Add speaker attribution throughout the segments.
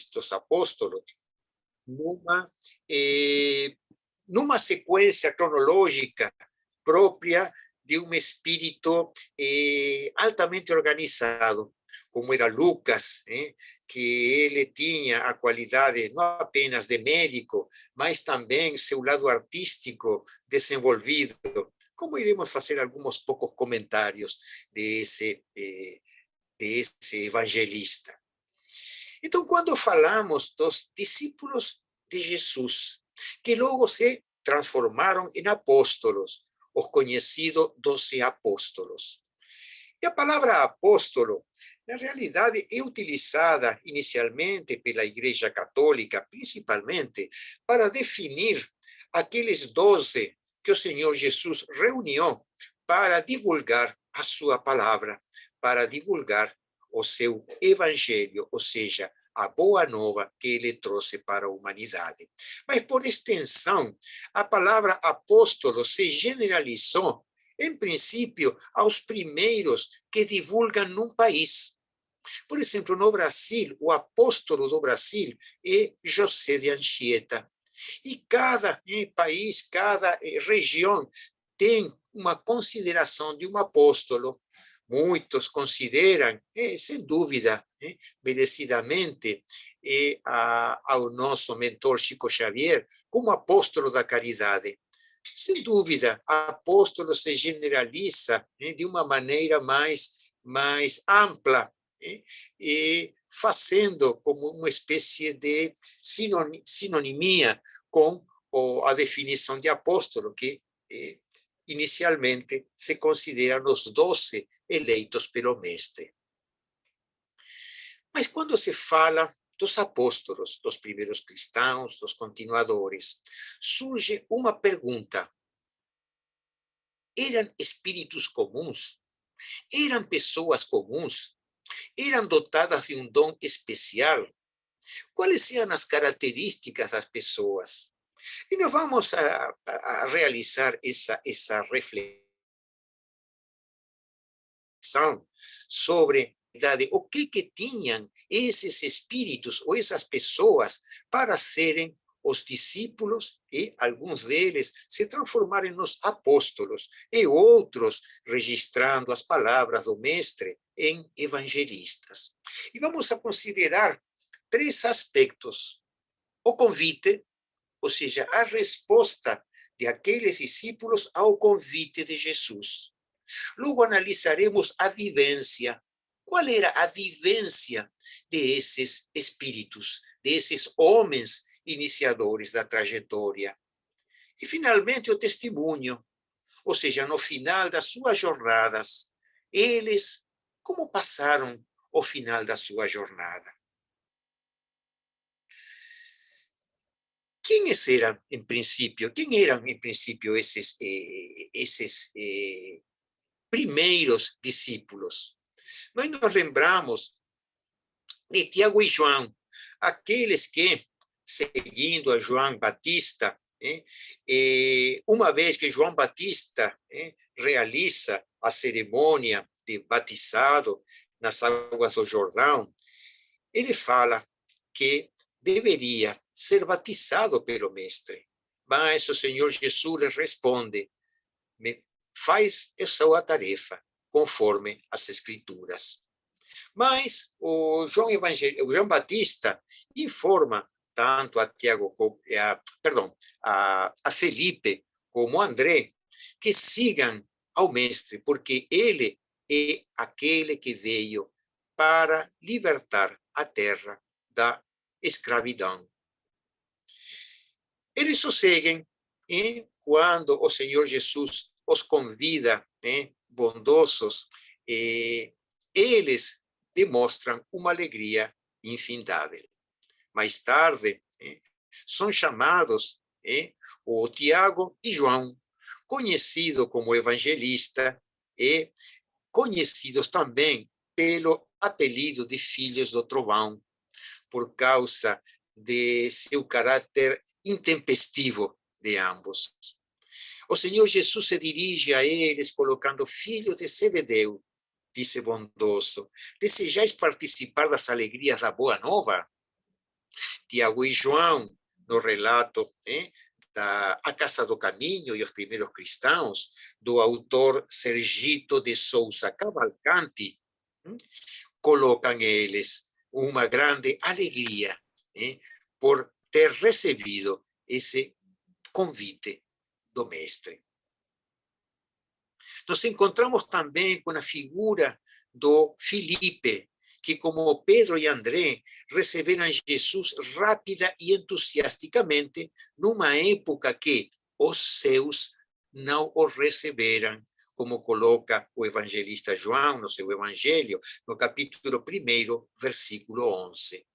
Speaker 1: dos apóstolos numa sequência cronológica própria de um espírito altamente organizado, como era Lucas, que ele tinha a qualidade não apenas de médico, mas também seu lado artístico desenvolvido. Como iremos fazer alguns poucos comentários desse evangelista. Então, quando falamos dos discípulos de Jesus, que logo se transformaram em apóstolos, os conhecidos 12 apóstolos. E a palavra apóstolo, na realidade, é utilizada inicialmente pela Igreja Católica, principalmente para definir aqueles 12 que o Senhor Jesus reuniu para divulgar a sua palavra, para divulgar o seu evangelho, ou seja, a boa nova que ele trouxe para a humanidade. Mas, por extensão, a palavra apóstolo se generalizou, em princípio, aos primeiros que divulgam num país. Por exemplo, no Brasil, o apóstolo do Brasil é José de Anchieta. E cada país, cada região tem uma consideração de um apóstolo. Muitos consideram, sem dúvida, merecidamente, ao nosso mentor Chico Xavier como apóstolo da caridade. Sem dúvida, apóstolo se generaliza de uma maneira mais ampla, e fazendo como uma espécie de sinonimia com a definição de apóstolo, que inicialmente se consideram os 12 eleitos pelo Mestre. Mas quando se fala dos apóstolos, dos primeiros cristãos, dos continuadores, surge uma pergunta. Eram espíritos comuns? Eram pessoas comuns? Eram dotadas de um dom especial? Quais eram as características das pessoas? E nós vamos a realizar essa reflexão sobre o que tinham esses espíritos ou essas pessoas para serem os discípulos, e alguns deles se transformarem nos apóstolos, e outros registrando as palavras do Mestre em evangelistas. E vamos a considerar 3 aspectos. O convite, ou seja, a resposta de aqueles discípulos ao convite de Jesus. Logo analisaremos a vivência. Qual era a vivência desses espíritos, desses homens iniciadores da trajetória? E, finalmente, o testemunho, ou seja, no final das suas jornadas, eles como passaram o final da sua jornada? Quem eram, em princípio, esses primeiros discípulos? Nós nos lembramos de Tiago e João, aqueles que, seguindo a João Batista, uma vez que João Batista realiza a cerimônia de batizado nas águas do Jordão, ele fala que deveria ser batizado pelo Mestre. Mas o Senhor Jesus lhe responde: faz a sua tarefa, conforme as Escrituras. Mas o João Batista informa tanto a a Felipe como a André que sigam ao Mestre, porque ele é aquele que veio para libertar a terra da escravidão. Eles o seguem, e quando o Senhor Jesus os convida, bondosos, eles demonstram uma alegria infindável. Mais tarde, são chamados o Tiago e João, conhecido como evangelista e conhecidos também pelo apelido de filhos do trovão, por causa de seu caráter intempestivo de ambos. O Senhor Jesus se dirige a eles colocando: filhos de Zebedeu, disse bondoso, desejais participar das alegrias da boa nova? Tiago e João, no relato da A Casa do Caminho e os Primeiros Cristãos, do autor Sergito de Souza Cavalcanti, colocam eles uma grande alegria por ter recebido esse convite do mestre. Nos encontramos também com a figura do Filipe, que, como Pedro e André, receberam Jesus rápida e entusiasticamente, numa época que os seus não o receberam, como coloca o evangelista João no seu evangelho, no capítulo 1, versículo 11.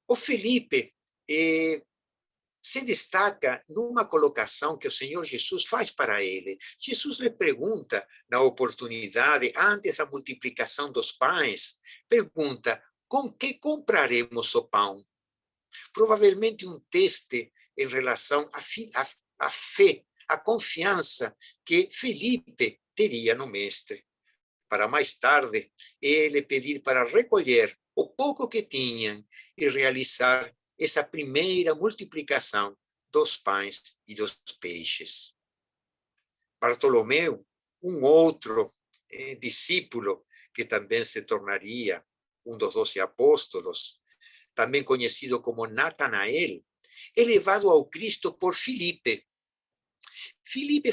Speaker 1: O Filipe se destaca numa colocação que o Senhor Jesus faz para ele. Jesus lhe pergunta, na oportunidade, antes da multiplicação dos pães, pergunta, com que compraremos o pão? Provavelmente um teste em relação à fé, à confiança que Filipe teria no mestre. Para mais tarde, ele pedir para recolher o pouco que tinham e realizar essa primeira multiplicação dos pães e dos peixes. Bartolomeu, um outro discípulo que também se tornaria um dos 12 apóstolos, também conhecido como Natanael, é levado ao Cristo por Filipe. Filipe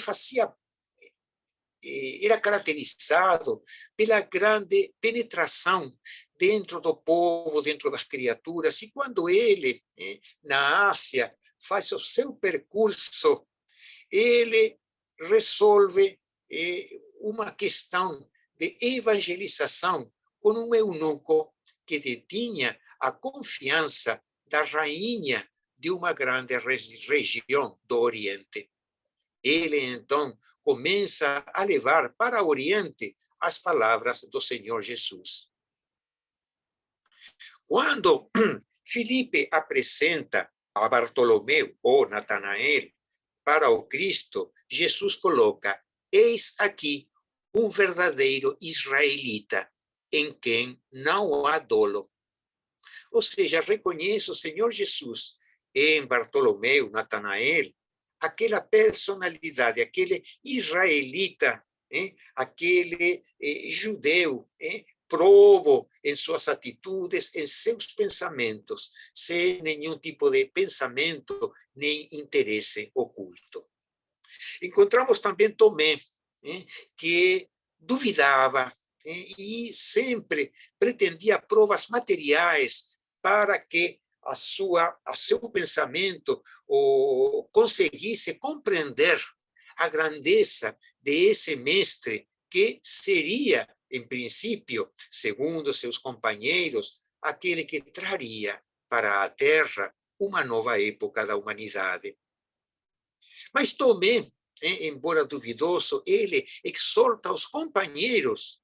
Speaker 1: era caracterizado pela grande penetração dentro do povo, dentro das criaturas, e quando ele, na Ásia, faz o seu percurso, ele resolve uma questão de evangelização com um eunuco que detinha a confiança da rainha de uma grande região do Oriente. Ele, então, começa a levar para o Oriente as palavras do Senhor Jesus. Quando Filipe apresenta a Bartolomeu ou Natanael para o Cristo, Jesus coloca, eis aqui um verdadeiro israelita, em quem não há dolo. Ou seja, reconhece o Senhor Jesus em Bartolomeu, Natanael, aquela personalidade, aquele israelita, aquele judeu, provo em suas atitudes, em seus pensamentos, sem nenhum tipo de pensamento nem interesse oculto. Encontramos também Tomé, que duvidava e sempre pretendia provas materiais para que seu pensamento conseguisse compreender a grandeza desse mestre que seria, em princípio, segundo seus companheiros, aquele que traria para a Terra uma nova época da humanidade. Mas Tomé, embora duvidoso, ele exorta os companheiros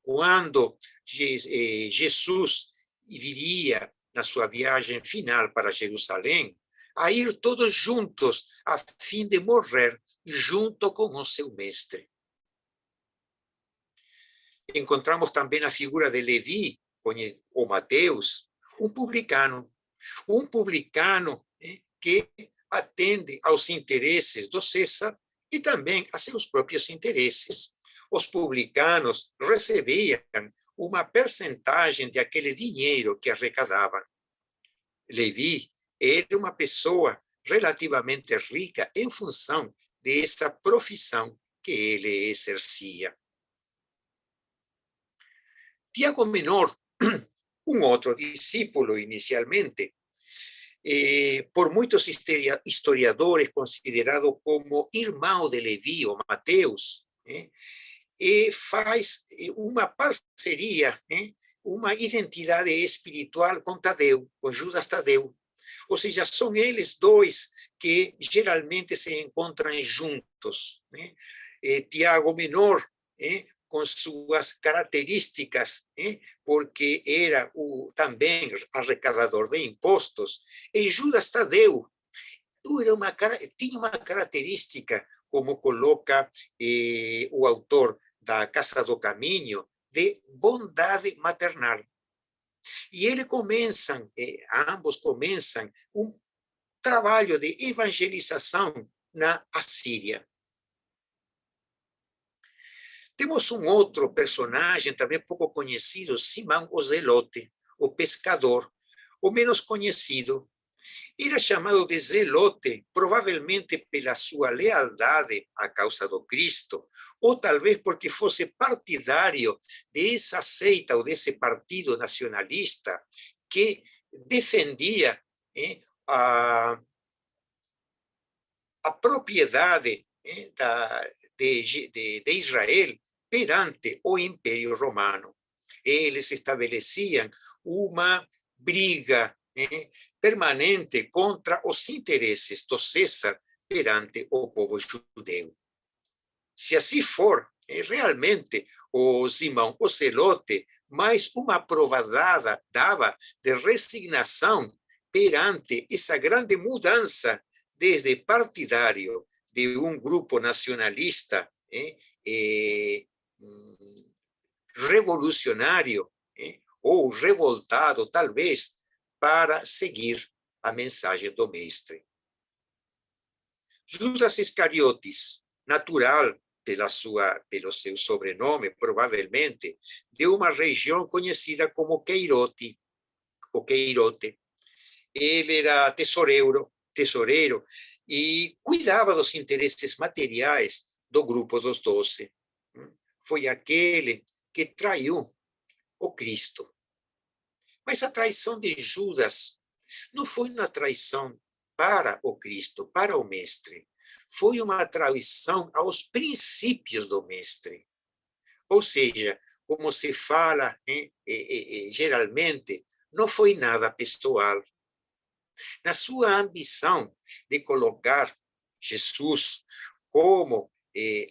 Speaker 1: quando Jesus viria na sua viagem final para Jerusalém, a ir todos juntos a fim de morrer junto com o seu mestre. Encontramos também a figura de Levi, ou Mateus, um publicano que atende aos interesses do César e também a seus próprios interesses. Os publicanos recebiam uma percentagem de aquele dinheiro que arrecadavam. Levi era uma pessoa relativamente rica em função dessa profissão que ele exercia. Tiago Menor, um outro discípulo inicialmente, por muitos historiadores considerado como irmão de Levi ou Mateus, e faz uma parceria, uma identidade espiritual com Tadeu, com Judas Tadeu. Ou seja, são eles dois que geralmente se encontram juntos. Tiago Menor, com suas características, porque era também arrecadador de impostos, e Judas Tadeu tinha uma característica, como coloca o autor da Casa do Caminho, de bondade maternal. E eles começam, ambos começam um trabalho de evangelização na Assíria. Temos um outro personagem também pouco conhecido, Simão o Zelote, o pescador, o menos conhecido. Era chamado de Zelote, provavelmente pela sua lealdade à causa do Cristo, ou talvez porque fosse partidário dessa seita ou desse partido nacionalista que defendia a propriedade de Israel perante o Império Romano. Eles estabeleciam uma briga permanente contra os interesses do César perante o povo judeu. Se assim for, realmente o Simão o Zelote mais uma prova dava de resignação perante essa grande mudança desde partidário de um grupo nacionalista revolucionário ou revoltado, talvez, para seguir a mensagem do Mestre. Judas Iscariotes, natural pelo seu sobrenome, provavelmente, de uma região conhecida como Queirote, o Queirote. Ele era tesoureiro e cuidava dos interesses materiais do grupo dos 12. Foi aquele que traiu o Cristo. Mas a traição de Judas não foi uma traição para o Cristo, para o Mestre. Foi uma traição aos princípios do Mestre. Ou seja, como se fala geralmente, não foi nada pessoal. Na sua ambição de colocar Jesus como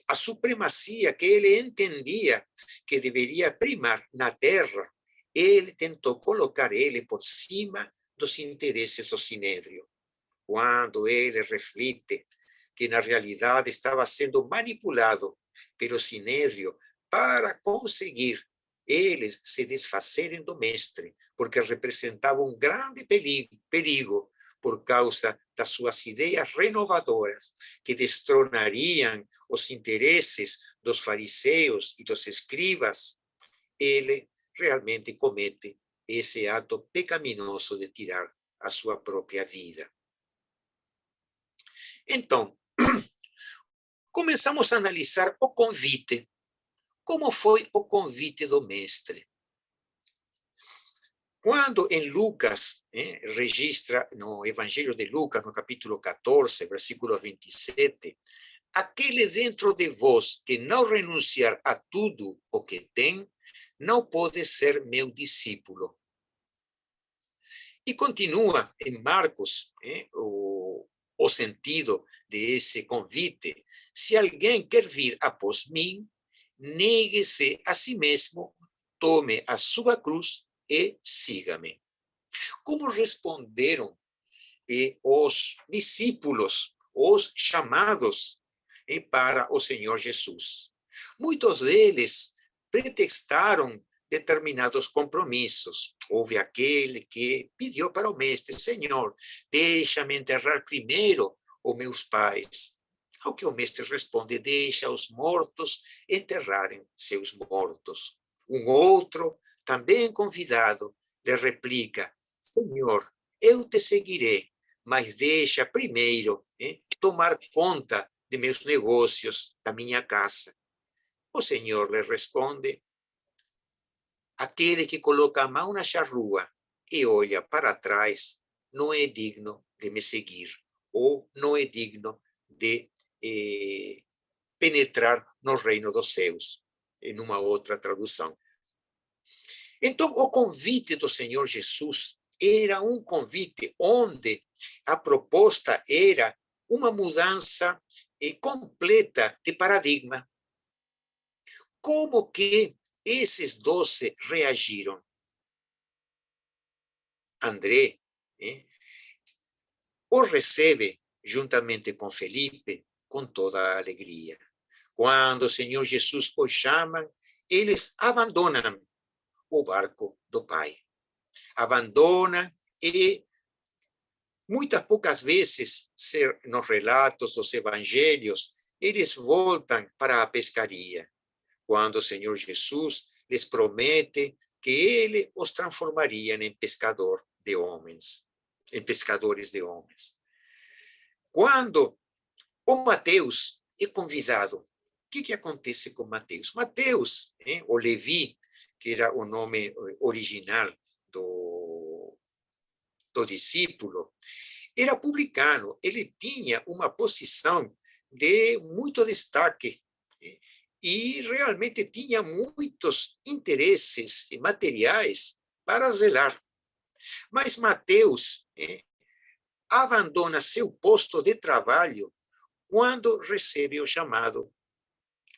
Speaker 1: a supremacia que ele entendia que deveria primar na terra, ele tentou colocar ele por cima dos interesses do Sinédrio. Quando ele reflete que, na realidade, estava sendo manipulado pelo Sinédrio para conseguir eles se desfazerem do Mestre, porque representavam um grande perigo por causa das suas ideias renovadoras, que destronariam os interesses dos fariseus e dos escribas. Ele realmente comete esse ato pecaminoso de tirar a sua própria vida. Então, começamos a analisar o convite. Como foi o convite do Mestre? Quando em Lucas, registra no Evangelho de Lucas, no capítulo 14, versículo 27, aquele dentro de vós que não renunciar a tudo o que tem, não pode ser meu discípulo. E continua em Marcos, o sentido desse convite. Se alguém quer vir após mim, negue-se a si mesmo, tome a sua cruz e siga-me. Como responderam os discípulos, os chamados para o Senhor Jesus? Muitos deles pretextaram determinados compromissos. Houve aquele que pediu para o Mestre: Senhor, deixa-me enterrar primeiro os meus pais. Ao que o Mestre responde: deixa os mortos enterrarem seus mortos. Um outro, também convidado, lhe replica: Senhor, eu te seguirei, mas deixa primeiro tomar conta de meus negócios, da minha casa. O Senhor lhe responde: aquele que coloca a mão na charrua e olha para trás não é digno de me seguir, ou não é digno de penetrar no reino dos céus, em uma outra tradução. Então, o convite do Senhor Jesus era um convite onde a proposta era uma mudança completa de paradigma. Como que esses 12 reagiram? André o recebe juntamente com Felipe com toda a alegria. Quando o Senhor Jesus os chama, eles abandonam o barco do Pai. abandonam e muitas poucas vezes, nos relatos dos evangelhos, eles voltam para a pescaria, quando o Senhor Jesus lhes promete que ele os transformaria em pescadores de homens. Quando o Mateus é convidado, o que acontece com Mateus? Mateus, o Levi, que era o nome original do discípulo, era publicano, ele tinha uma posição de muito destaque e realmente tinha muitos interesses materiais para zelar. Mas Mateus abandona seu posto de trabalho quando recebe o chamado.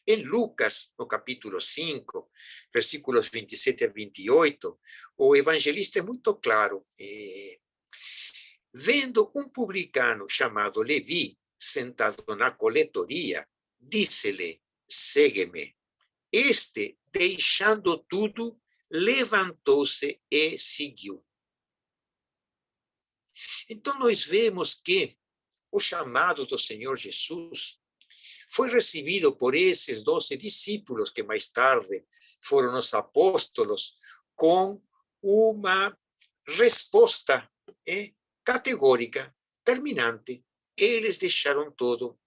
Speaker 1: Em Lucas, no capítulo 5, versículos 27 a 28, o evangelista é muito claro. Vendo um publicano chamado Levi sentado na coletoria, disse-lhe: segue-me. Este, deixando tudo, levantou-se e seguiu. Então, nós vemos que o chamado do Senhor Jesus foi recebido por esses 12 discípulos, que mais tarde foram os apóstolos, com uma resposta categórica, terminante. Eles deixaram tudo,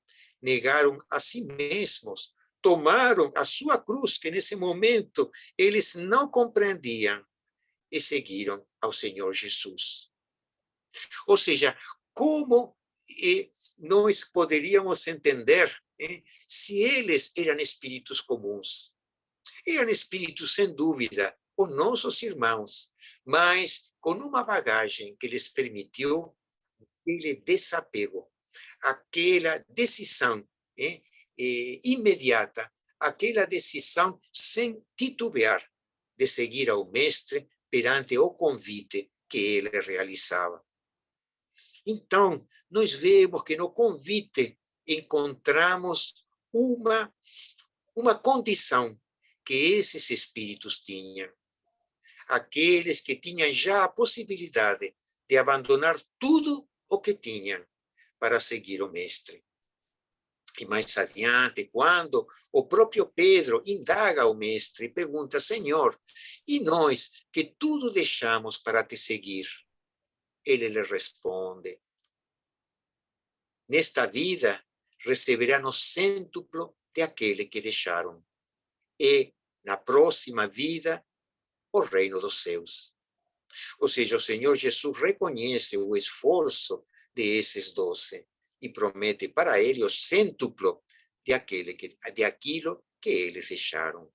Speaker 1: negaram a si mesmos, tomaram a sua cruz, que nesse momento eles não compreendiam, e seguiram ao Senhor Jesus. Ou seja, como nós poderíamos entender se eles eram espíritos comuns? Eram espíritos, sem dúvida, os nossos irmãos, mas com uma bagagem que lhes permitiu aquele desapego, aquela decisão imediata, aquela decisão sem titubear de seguir ao Mestre perante o convite que ele realizava. Então, nós vemos que no convite encontramos uma condição que esses espíritos tinham. Aqueles que tinham já a possibilidade de abandonar tudo o que tinham para seguir o Mestre. E mais adiante, quando o próprio Pedro indaga ao Mestre e pergunta: Senhor, e nós que tudo deixamos para te seguir? Ele lhe responde: nesta vida receberão o cêntuplo de aquele que deixaram, e na próxima vida o reino dos céus. Ou seja, o Senhor Jesus reconhece o esforço desses 12 e promete para ele o cêntuplo de aquilo que eles deixaram.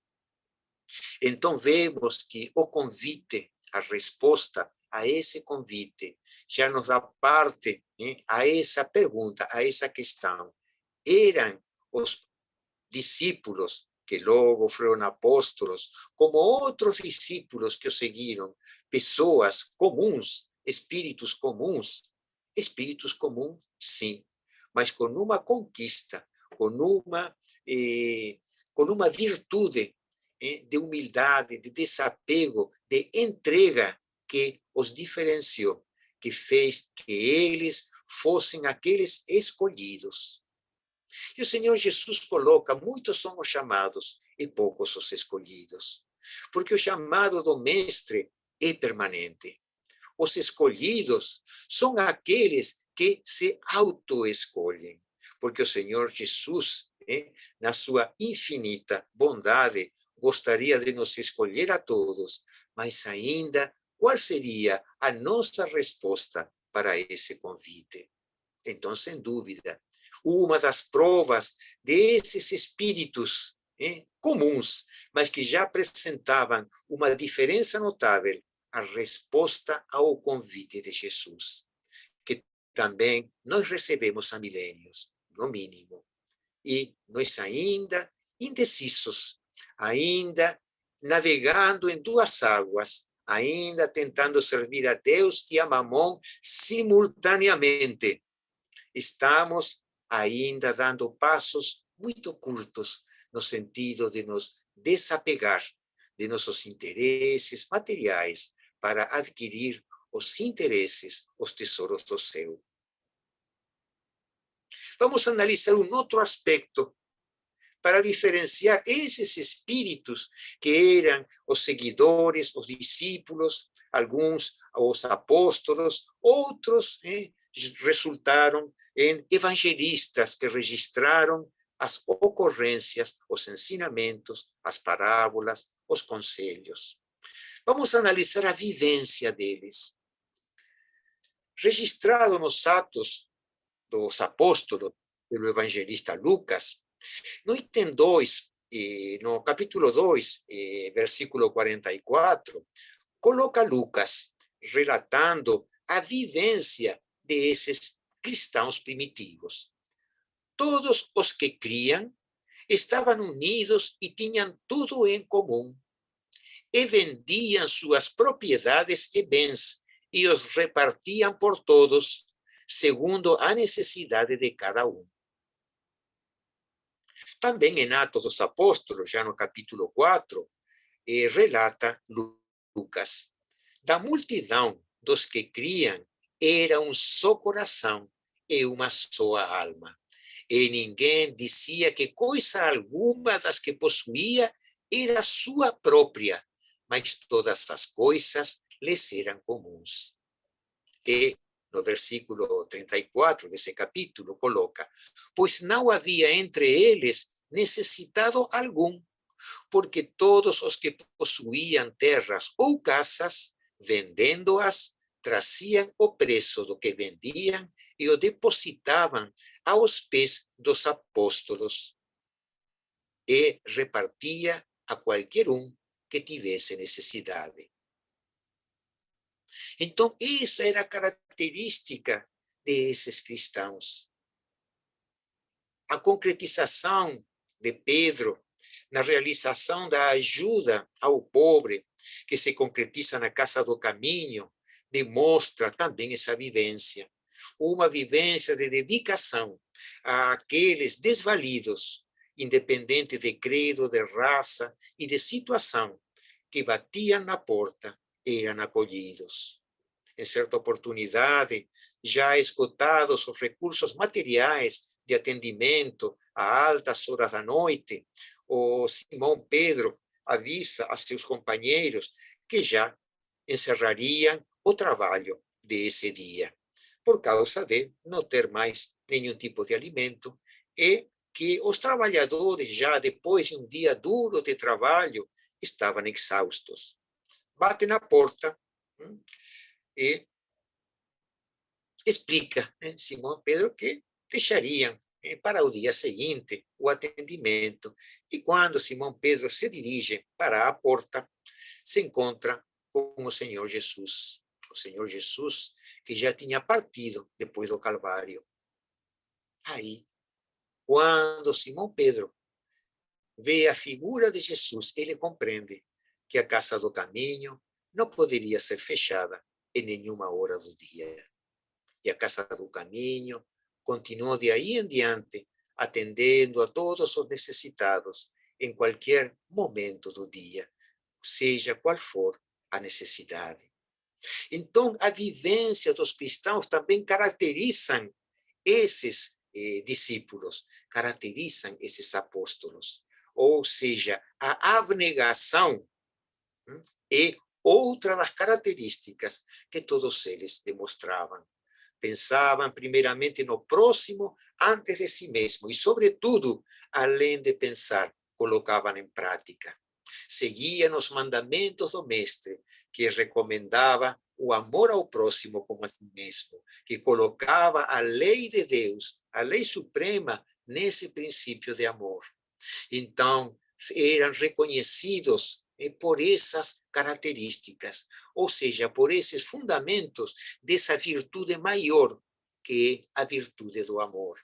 Speaker 1: Então vemos que o convite, a resposta a esse convite, já nos dá parte a essa pergunta, a essa questão. Eram os discípulos que logo foram apóstolos, como outros discípulos que o seguiram, pessoas comuns, espíritos comuns, sim, mas com uma conquista, com uma virtude de humildade, de desapego, de entrega que os diferenciou, que fez que eles fossem aqueles escolhidos. E o Senhor Jesus coloca: muitos são os chamados e poucos os escolhidos. Porque o chamado do Mestre é permanente. Os escolhidos são aqueles que se autoescolhem. Porque o Senhor Jesus, na sua infinita bondade, gostaria de nos escolher a todos, mas ainda, qual seria a nossa resposta para esse convite? Então, sem dúvida, uma das provas desses espíritos comuns, mas que já apresentavam uma diferença notável, a resposta ao convite de Jesus, que também nós recebemos há milênios, no mínimo. E nós ainda indecisos, ainda navegando em duas águas, ainda tentando servir a Deus e a Mamon simultaneamente. Estamos ainda dando passos muito curtos no sentido de nos desapegar de nossos interesses materiais para adquirir os interesses, os tesouros do céu. Vamos analisar um outro aspecto para diferenciar esses espíritos que eram os seguidores, os discípulos, alguns os apóstolos, outros resultaram em evangelistas que registraram as ocorrências, os ensinamentos, as parábolas, os conselhos. Vamos analisar a vivência deles. Registrado nos Atos dos Apóstolos, pelo evangelista Lucas, no item 2, no capítulo 2, versículo 44, coloca Lucas relatando a vivência desses cristãos primitivos. Todos os que criam estavam unidos e tinham tudo em comum, e vendiam suas propriedades e bens, e os repartiam por todos, segundo a necessidade de cada um. Também em Atos dos Apóstolos, já no capítulo 4, relata Lucas: da multidão dos que criam era um só coração e uma só alma. E ninguém dizia que coisa alguma das que possuía era sua própria, mas todas as coisas lhes eram comuns. E no versículo 34 desse capítulo coloca: pois não havia entre eles necessitado algum, porque todos os que possuíam terras ou casas, vendendo-as, traziam o preço do que vendiam e o depositavam aos pés dos apóstolos, e repartia a qualquer um que tivesse necessidade. Então, essa era a característica desses cristãos. A concretização de Pedro na realização da ajuda ao pobre, que se concretiza na Casa do Caminho, demonstra também essa vivência. Uma vivência de dedicação àqueles desvalidos, independente de credo, de raça e de situação, que batiam na porta, eram acolhidos. Em certa oportunidade, já esgotados os recursos materiais de atendimento a altas horas da noite, o Simão Pedro avisa a seus companheiros que já encerrariam o trabalho desse dia, por causa de não ter mais nenhum tipo de alimento, e que os trabalhadores, já depois de um dia duro de trabalho, estavam exaustos. Bate na porta e explica, Simão Pedro, que deixariam para o dia seguinte o atendimento. E quando Simão Pedro se dirige para a porta, se encontra com o Senhor Jesus. O Senhor Jesus, que já tinha partido depois do Calvário. Aí, quando Simão Pedro vê a figura de Jesus, ele compreende que a Casa do Caminho não poderia ser fechada em nenhuma hora do dia. E a Casa do Caminho continuou de aí em diante atendendo a todos os necessitados em qualquer momento do dia, seja qual for a necessidade. Então, a vivência dos cristãos também caracterizam esses discípulos, caracterizam esses apóstolos. Ou seja, a abnegação é outra das características que todos eles demonstravam. Pensavam primeiramente no próximo antes de si mesmo e, sobretudo, além de pensar, colocavam em prática. Seguiam os mandamentos do Mestre, que recomendava o amor ao próximo como a si mesmo, que colocava a lei de Deus, a lei suprema, nesse princípio de amor. Então, eram reconhecidos por essas características, ou seja, por esses fundamentos dessa virtude maior, que é a virtude do amor.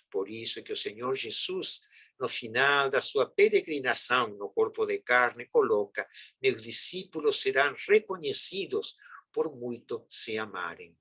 Speaker 1: Por isso que o Senhor Jesus, no final da sua peregrinação no corpo de carne, coloca: meus discípulos serão reconhecidos por muito se amarem.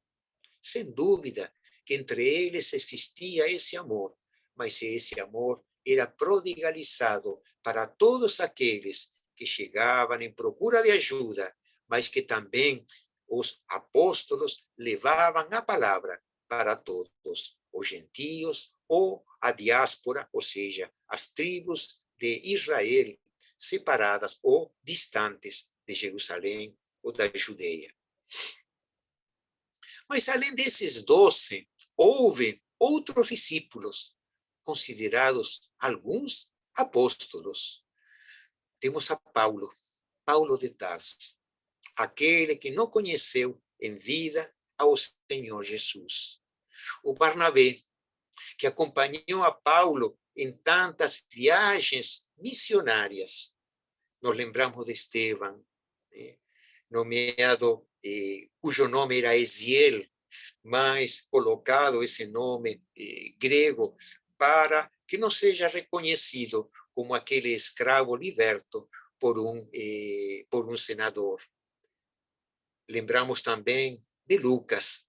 Speaker 1: Sem dúvida que entre eles existia esse amor, mas esse amor era prodigalizado para todos aqueles que chegavam em procura de ajuda, mas que também os apóstolos levavam a palavra para todos, os gentios ou a diáspora, ou seja, as tribos de Israel separadas ou distantes de Jerusalém ou da Judeia. Mas, além desses 12, houve outros discípulos, considerados alguns apóstolos. Temos a Paulo de Tarso, aquele que não conheceu em vida ao Senhor Jesus. O Barnabé, que acompanhou a Paulo em tantas viagens missionárias. Nos lembramos de Estevão, nomeado, cujo nome era Eziel, mas colocado esse nome grego para que não seja reconhecido como aquele escravo liberto por um senador. Lembramos também de Lucas,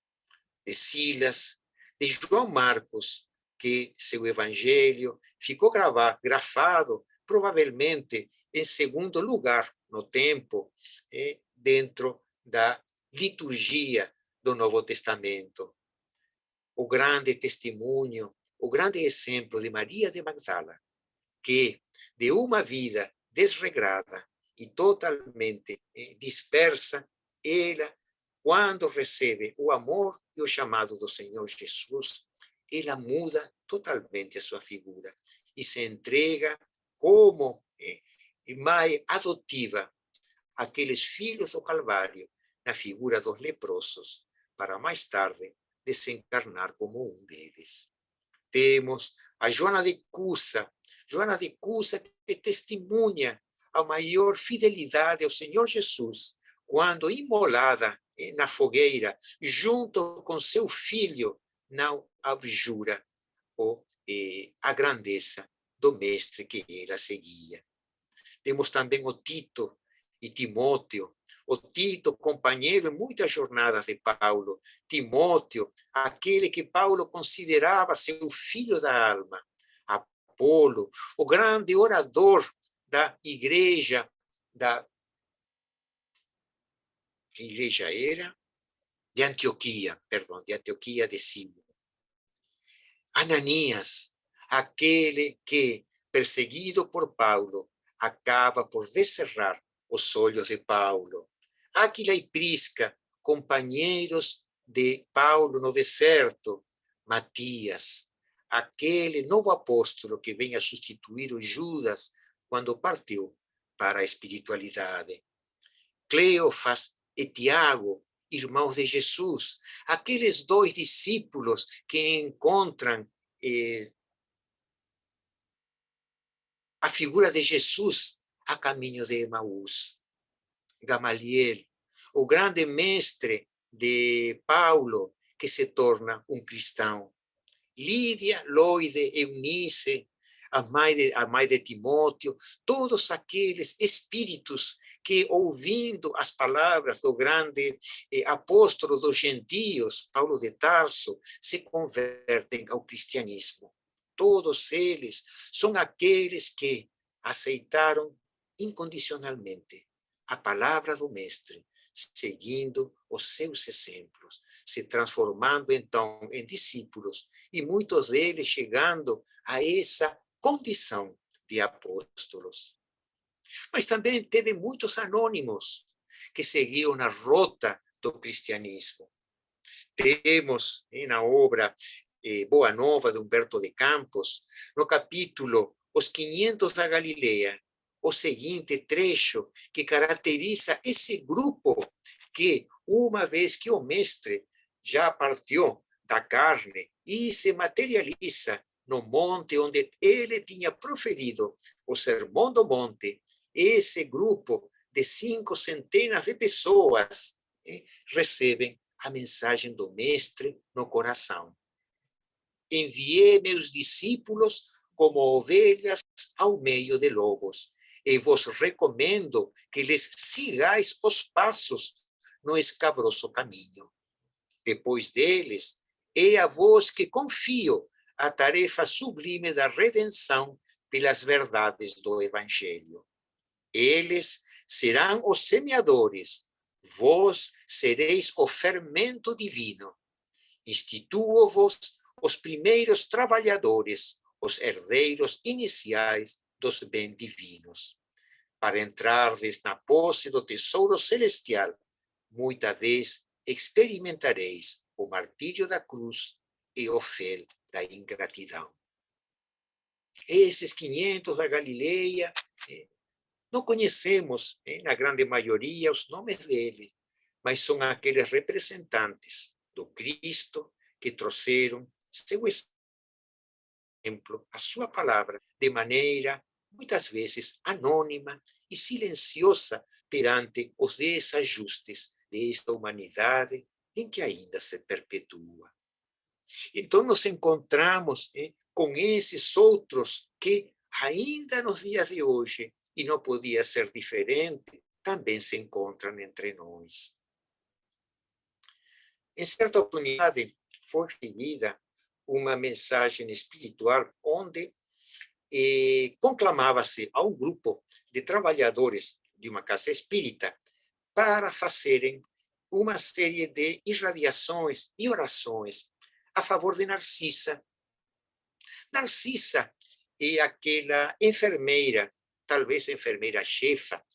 Speaker 1: de Silas, de João Marcos, que seu evangelho ficou grafado, provavelmente, em segundo lugar no tempo, dentro da liturgia do Novo Testamento. O grande testemunho, o grande exemplo de Maria de Magdala, que de uma vida desregrada e totalmente dispersa, ela, quando recebe o amor e o chamado do Senhor Jesus, ela muda totalmente a sua figura e se entrega como mãe adotiva àqueles filhos do Calvário, na figura dos leprosos, para mais tarde desencarnar como um deles. Temos a Joana de Cusa que testemunha a maior fidelidade ao Senhor Jesus, quando imolada na fogueira, junto com seu filho, não abjura a grandeza do mestre que ela seguia. Temos também o Tito e Timóteo. O Tito, companheiro em muitas jornadas de Paulo. Timóteo, aquele que Paulo considerava seu filho da alma. Apolo, o grande orador da igreja, era de Antioquia, de Antioquia de Síria. Ananias, aquele que, perseguido por Paulo, acaba por descerrar os olhos de Paulo. Áquila e Prisca, companheiros de Paulo no deserto. Matias, aquele novo apóstolo que vem a substituir o Judas quando partiu para a espiritualidade. Cleofas e Tiago, irmãos de Jesus, aqueles 2 discípulos que encontram a figura de Jesus a caminho de Emaús. Gamaliel, o grande mestre de Paulo, que se torna um cristão. Lídia, Loide, Eunice, a mãe de Timóteo, todos aqueles espíritos que, ouvindo as palavras do grande apóstolo dos gentios, Paulo de Tarso, se convertem ao cristianismo. Todos eles são aqueles que aceitaram incondicionalmente a palavra do mestre, seguindo os seus exemplos, se transformando então em discípulos, e muitos deles chegando a essa condição de apóstolos. Mas também teve muitos anônimos que seguiam na rota do cristianismo. Temos na obra Boa Nova, de Humberto de Campos, no capítulo Os 500 da Galileia, o seguinte trecho que caracteriza esse grupo que, uma vez que o mestre já partiu da carne e se materializa no monte onde ele tinha proferido o Sermão do Monte, esse grupo de 5 centenas de pessoas recebem a mensagem do mestre no coração. Enviei meus discípulos como ovelhas ao meio de lobos, e vos recomendo que lhes sigais os passos no escabroso caminho. Depois deles, é a vós que confio a tarefa sublime da redenção pelas verdades do Evangelho. Eles serão os semeadores, Vós sereis o fermento divino. Instituo-vos os primeiros trabalhadores, os herdeiros iniciais dos bens divinos. Para entrardes na posse do tesouro celestial, muita vez experimentareis o martírio da cruz e o fel da ingratidão. Esses 500 da Galileia, não conhecemos, na grande maioria, os nomes deles, mas são aqueles representantes do Cristo que trouxeram seu exemplo, a sua palavra, de maneira, muitas vezes, anônima e silenciosa perante os desajustes desta humanidade em que ainda se perpetua. Então, nos encontramos com esses outros que, ainda nos dias de hoje, e não podia ser diferente, também se encontram entre nós. Em certa oportunidade, foi recebida uma mensagem espiritual onde conclamava-se a um grupo de trabalhadores de uma casa espírita para fazerem uma série de irradiações e orações a favor de Narcisa. Narcisa é aquela enfermeira, talvez enfermeira chefa,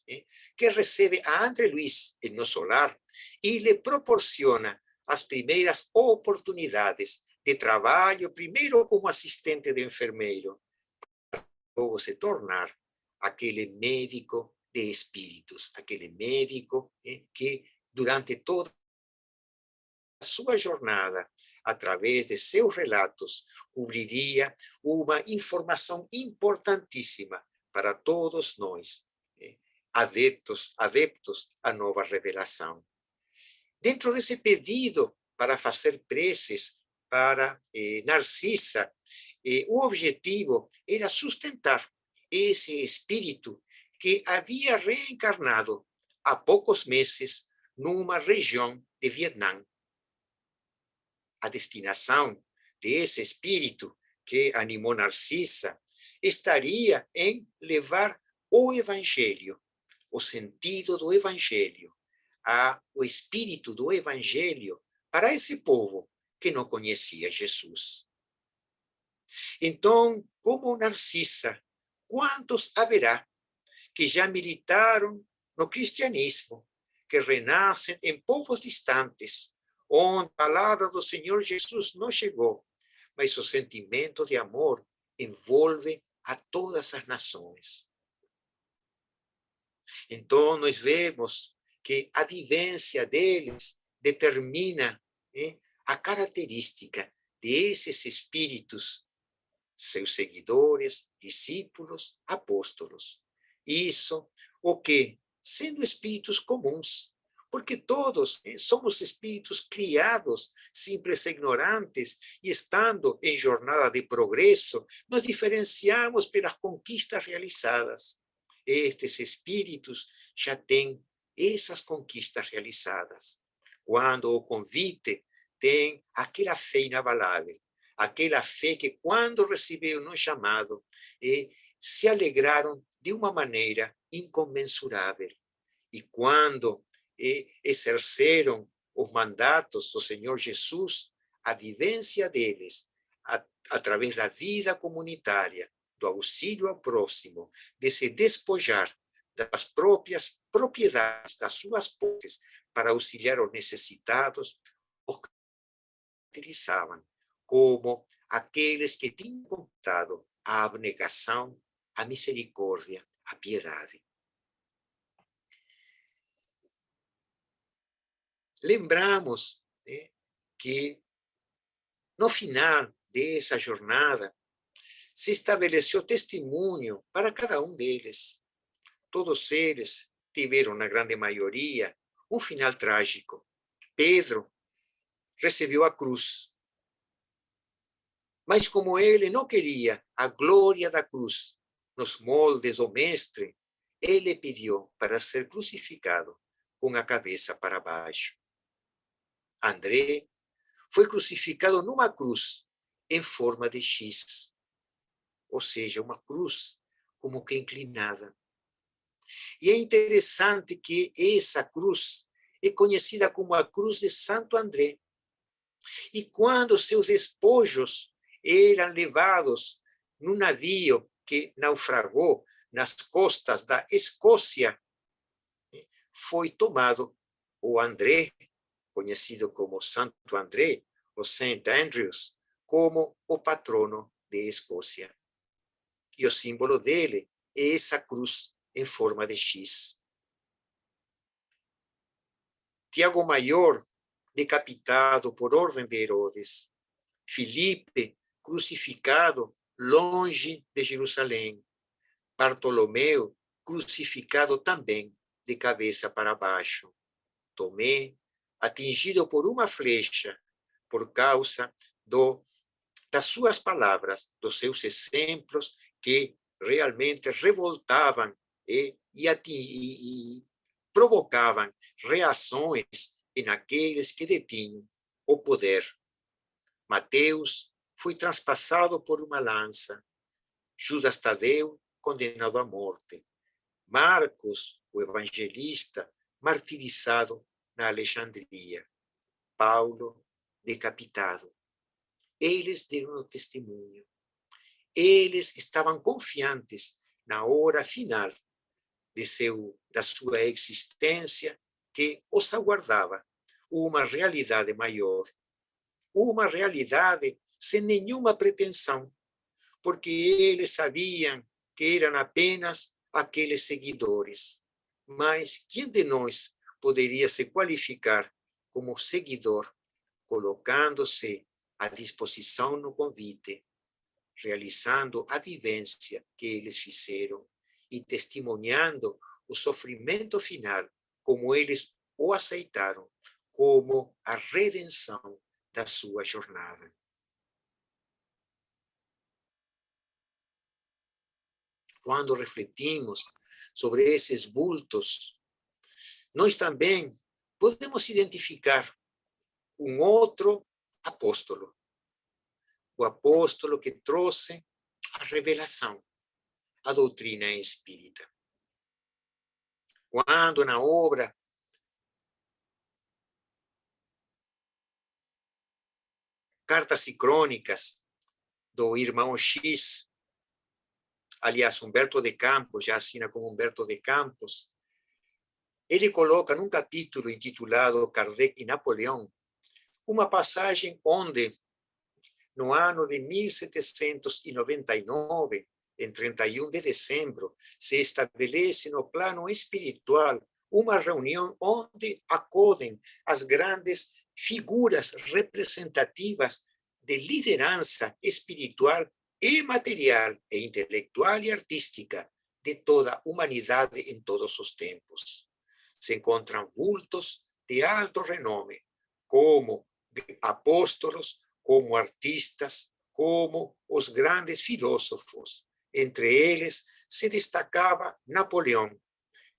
Speaker 1: que recebe a André Luiz em nosso lar e lhe proporciona as primeiras oportunidades de trabalho, primeiro como assistente de enfermeiro, logo se tornar aquele médico de espíritos, aquele médico que durante toda a sua jornada, através de seus relatos, cobriria uma informação importantíssima para todos nós, adeptos à nova revelação. Dentro desse pedido para fazer preces para Narcisa, o objetivo era sustentar esse espírito que havia reencarnado há poucos meses numa região de Vietnã. A destinação desse espírito que animou Narcisa estaria em levar o Evangelho, o sentido do Evangelho, o espírito do Evangelho para esse povo que não conhecia Jesus. Então, como Narcisa, quantos haverá que já militaram no cristianismo, que renascem em povos distantes, onde a palavra do Senhor Jesus não chegou, mas o sentimento de amor envolve a todas as nações. Então, nós vemos que a vivência deles determina a característica desses espíritos, seus seguidores, discípulos, apóstolos. Isso, o que? Sendo espíritos comuns, porque todos somos espíritos criados, simples e ignorantes, e estando em jornada de progresso, nos diferenciamos pelas conquistas realizadas. Estes espíritos já têm essas conquistas realizadas. Quando o convite tem aquela fé inabalável, aquela fé que, quando receberam um chamado, se alegraram de uma maneira incomensurável. E quando exerceram os mandatos do Senhor Jesus, a vivência deles, através da vida comunitária, do auxílio ao próximo, de se despojar das próprias propriedades, das suas posses, para auxiliar os necessitados, os caracterizavam como aqueles que tinham conquistado a abnegação, a misericórdia, a piedade. Lembramos que, no final dessa jornada, se estabeleceu testemunho para cada um deles. Todos eles tiveram, na grande maioria, um final trágico. Pedro recebeu a cruz. Mas como ele não queria a glória da cruz nos moldes do mestre, ele pediu para ser crucificado com a cabeça para baixo. André foi crucificado numa cruz em forma de X, ou seja, uma cruz como que inclinada. E é interessante que essa cruz é conhecida como a Cruz de Santo André. E quando seus despojos eram levados num navio que naufragou nas costas da Escócia, foi tomado o André, conhecido como Santo André, ou Saint Andrews, como o patrono de Escócia. E o símbolo dele é essa cruz em forma de X. Tiago Maior, decapitado por ordem de Herodes. Filipe, crucificado longe de Jerusalém. Bartolomeu, crucificado também de cabeça para baixo. Tomé, atingido por uma flecha, por causa das suas palavras, dos seus exemplos que realmente revoltavam e provocavam reações em aqueles que detinham o poder. Mateus foi transpassado por uma lança. Judas Tadeu, condenado à morte. Marcos, o evangelista, martirizado na Alexandria. Paulo, decapitado. Eles deram o testemunho. Eles estavam confiantes na hora final da sua existência que os aguardava uma realidade maior. Uma realidade sem nenhuma pretensão, porque eles sabiam que eram apenas aqueles seguidores. Mas quem de nós poderia se qualificar como seguidor, colocando-se à disposição no convite, realizando a vivência que eles fizeram e testemunhando o sofrimento final, como eles o aceitaram, como a redenção da sua jornada. Quando refletimos sobre esses vultos, nós também podemos identificar um outro apóstolo. O apóstolo que trouxe a revelação, a doutrina espírita. Quando na obra Cartas e Crônicas do irmão X, aliás, Humberto de Campos, já assina como Humberto de Campos, ele coloca num capítulo intitulado Kardec e Napoleão, uma passagem onde, no ano de 1799, em 31 de dezembro, se estabelece no plano espiritual uma reunião onde acodem as grandes figuras representativas de liderança espiritual e material, e intelectual e artística de toda a humanidade em todos os tempos. Se encontram vultos de alto renome, como apóstolos, como artistas, como os grandes filósofos. Entre eles se destacava Napoleão,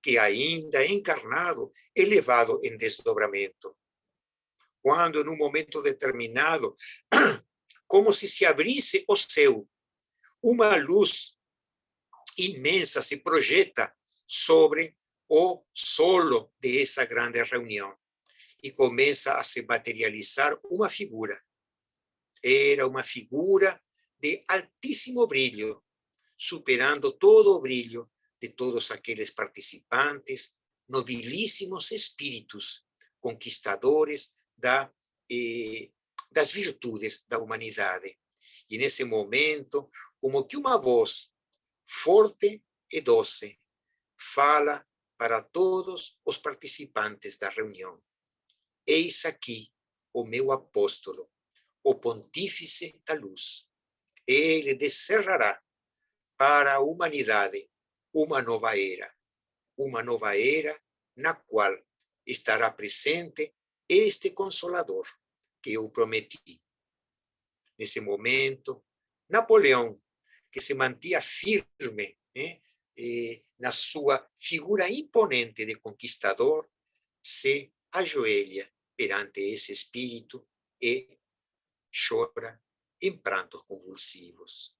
Speaker 1: que ainda encarnado, elevado em desdobramento. Quando, num momento determinado, como se abrisse o céu, uma luz imensa se projeta sobre o solo dessa grande reunião e começa a se materializar uma figura. Era uma figura de altíssimo brilho, superando todo o brilho de todos aqueles participantes, nobilíssimos espíritos, conquistadores das virtudes da humanidade. E nesse momento, como que uma voz forte e doce fala para todos os participantes da reunião: eis aqui o meu apóstolo, o pontífice da luz. Ele descerrará para a humanidade uma nova era na qual estará presente este Consolador que eu prometi. Nesse momento, Napoleão, que se mantinha firme na sua figura imponente de conquistador, se ajoelha perante esse espírito e chora em prantos convulsivos.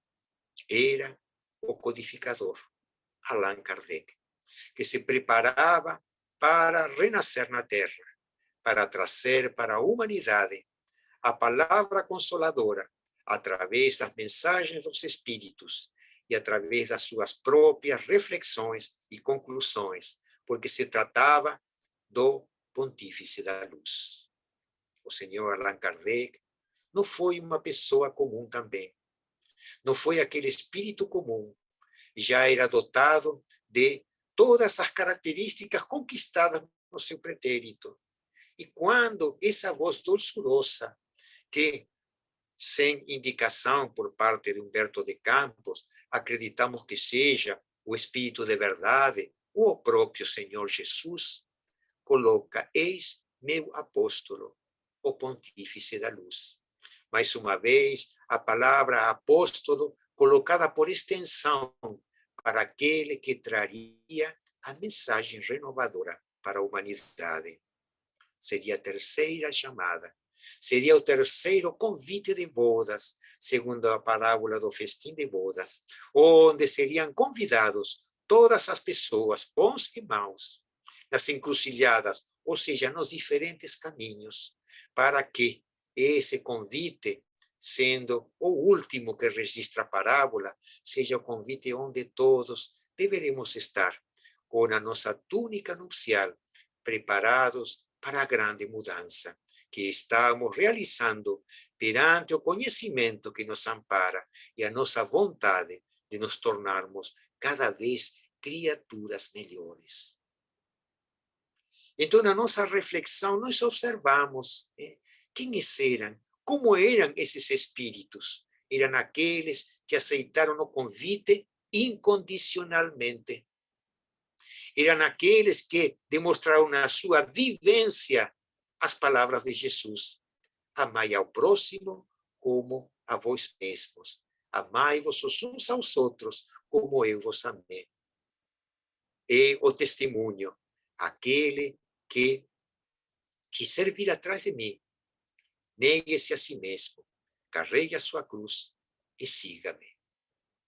Speaker 1: Era o codificador, Allan Kardec, que se preparava para renascer na terra, para trazer para a humanidade a palavra consoladora, através das mensagens dos Espíritos e através das suas próprias reflexões e conclusões, porque se tratava do Pontífice da Luz. O senhor Allan Kardec não foi uma pessoa comum também. Não foi aquele espírito comum. Já era dotado de todas as características conquistadas no seu pretérito. E quando essa voz doçurosa, que sem indicação por parte de Humberto de Campos, acreditamos que seja o Espírito de verdade, ou o próprio Senhor Jesus, coloca: eis meu apóstolo, o Pontífice da Luz. Mais uma vez, a palavra apóstolo colocada por extensão para aquele que traria a mensagem renovadora para a humanidade. Seria a terceira chamada. Seria o terceiro convite de bodas, segundo a parábola do festim de bodas, onde seriam convidados todas as pessoas, bons e maus, nas encruzilhadas, ou seja, nos diferentes caminhos, para que esse convite, sendo o último que registra a parábola, seja o convite onde todos deveremos estar, com a nossa túnica nupcial, preparados para a grande mudança que estamos realizando perante o conhecimento que nos ampara e a nossa vontade de nos tornarmos cada vez criaturas melhores. Então, na nossa reflexão, nós observamos quem eram, como eram esses espíritos. Eram aqueles que aceitaram o convite incondicionalmente. Eram aqueles que demonstraram na sua vivência as palavras de Jesus. Amai ao próximo como a vós mesmos. Amai-vos os uns aos outros como eu vos amei. É o testemunho, aquele que quiser vir atrás de mim, negue-se a si mesmo, carregue a sua cruz e siga-me.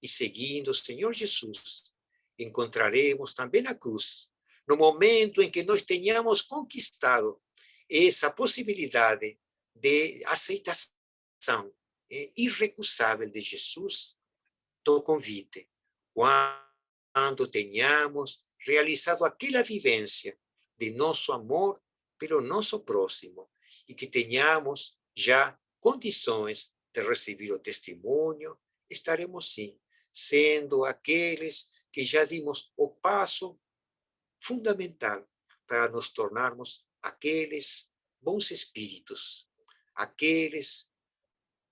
Speaker 1: E seguindo o Senhor Jesus, encontraremos também a cruz, no momento em que nós tenhamos conquistado essa possibilidade de aceitação irrecusável de Jesus, do convite, quando tenhamos realizado aquela vivência de nosso amor pelo nosso próximo e que tenhamos já condições de receber o testemunho, estaremos sim sendo aqueles que já dimos o passo fundamental para nos tornarmos aqueles bons espíritos, aqueles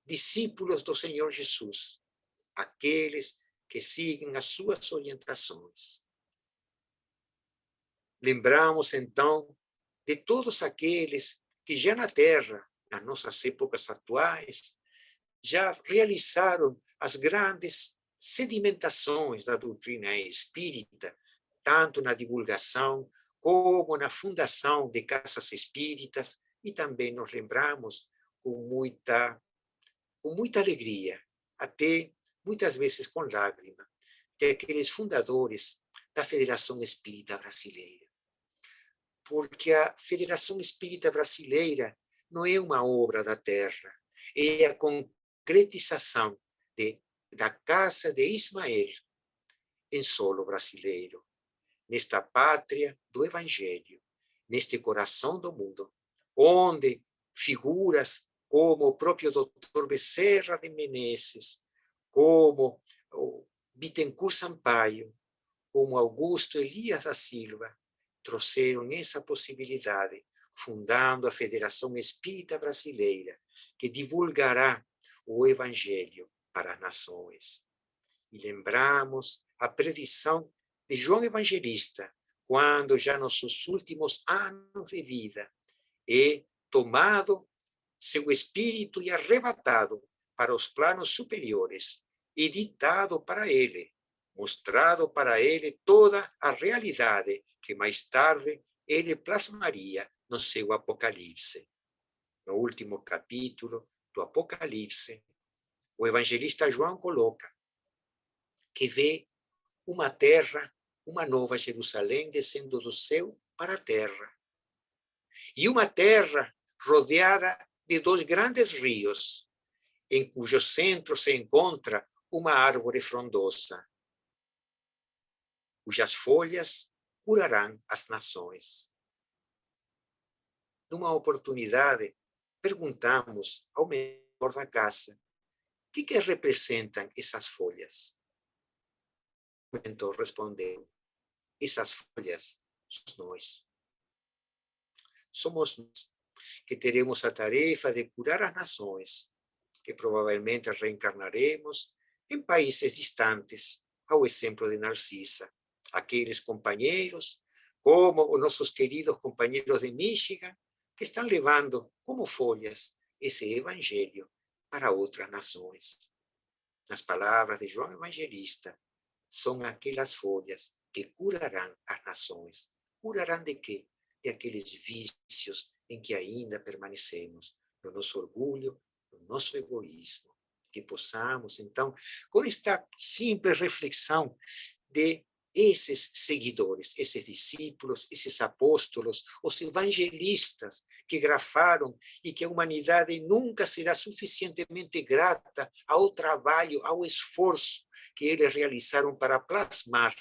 Speaker 1: discípulos do Senhor Jesus, aqueles que seguem as suas orientações. Lembramos, então, de todos aqueles que já na Terra, nas nossas épocas atuais, já realizaram as grandes sedimentações da doutrina espírita, tanto na divulgação como na fundação de casas espíritas, e também nos lembramos com muita alegria, até muitas vezes com lágrima, de aqueles fundadores da Federação Espírita Brasileira. Porque a Federação Espírita Brasileira não é uma obra da terra, é a concretização da Casa de Ismael em solo brasileiro, nesta pátria do Evangelho, neste coração do mundo, onde figuras como o próprio Dr. Bezerra de Menezes, como o Bittencourt Sampaio, como Augusto Elias da Silva, trouxeram essa possibilidade, fundando a Federação Espírita Brasileira, que divulgará o Evangelho para as nações. E lembramos a predição de João Evangelista, quando já nos seus últimos anos de vida é tomado seu espírito e arrebatado para os planos superiores, e ditado para ele, mostrado para ele toda a realidade que mais tarde ele plasmaria no seu Apocalipse. No último capítulo do Apocalipse, o evangelista João coloca que vê uma terra, uma nova Jerusalém descendo do céu para a terra. E uma terra rodeada de dois grandes rios, em cujo centro se encontra uma árvore frondosa, cujas folhas curarão as nações. Numa oportunidade, perguntamos ao mentor da casa o que representam essas folhas. O mentor respondeu: essas folhas somos nós. Somos nós que teremos a tarefa de curar as nações, que provavelmente reencarnaremos em países distantes, ao exemplo de Narcisa. Aqueles companheiros, como os nossos queridos companheiros de Michigan, que estão levando como folhas esse evangelho para outras nações. Nas palavras de João Evangelista, são aquelas folhas que curarão as nações. Curarão de quê? De aqueles vícios em que ainda permanecemos, no nosso orgulho, no nosso egoísmo. Que possamos, então, com esta simples reflexão de esses seguidores, esses discípulos, esses apóstolos, os evangelistas que grafaram e que a humanidade nunca será suficientemente grata ao trabalho, ao esforço que eles realizaram para plasmar